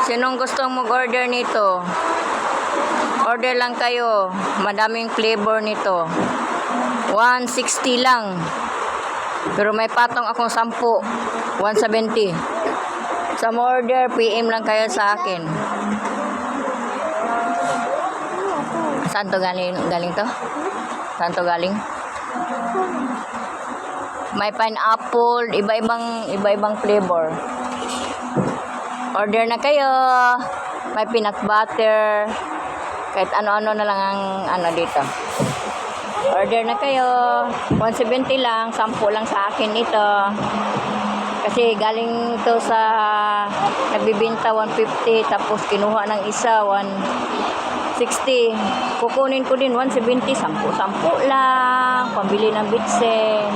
Sinong gustong mag-order nito? Order lang kayo. Madaming flavor nito. 160 lang. Pero may patong akong 10. 170. Sa order, PM lang kayo sa akin. Saan to galing to? Saan to galing? May pineapple, iba-ibang flavor. Order na kayo. May peanut butter. Kahit ano-ano na lang ang ano dito. Order na kayo. 170 lang, 10 lang sa akin ito. Kasi galing to sa nagbibinta 150 tapos kinuha ng isa 160. Kukunin ko din 170, 10 lang, pambili ng bitsen.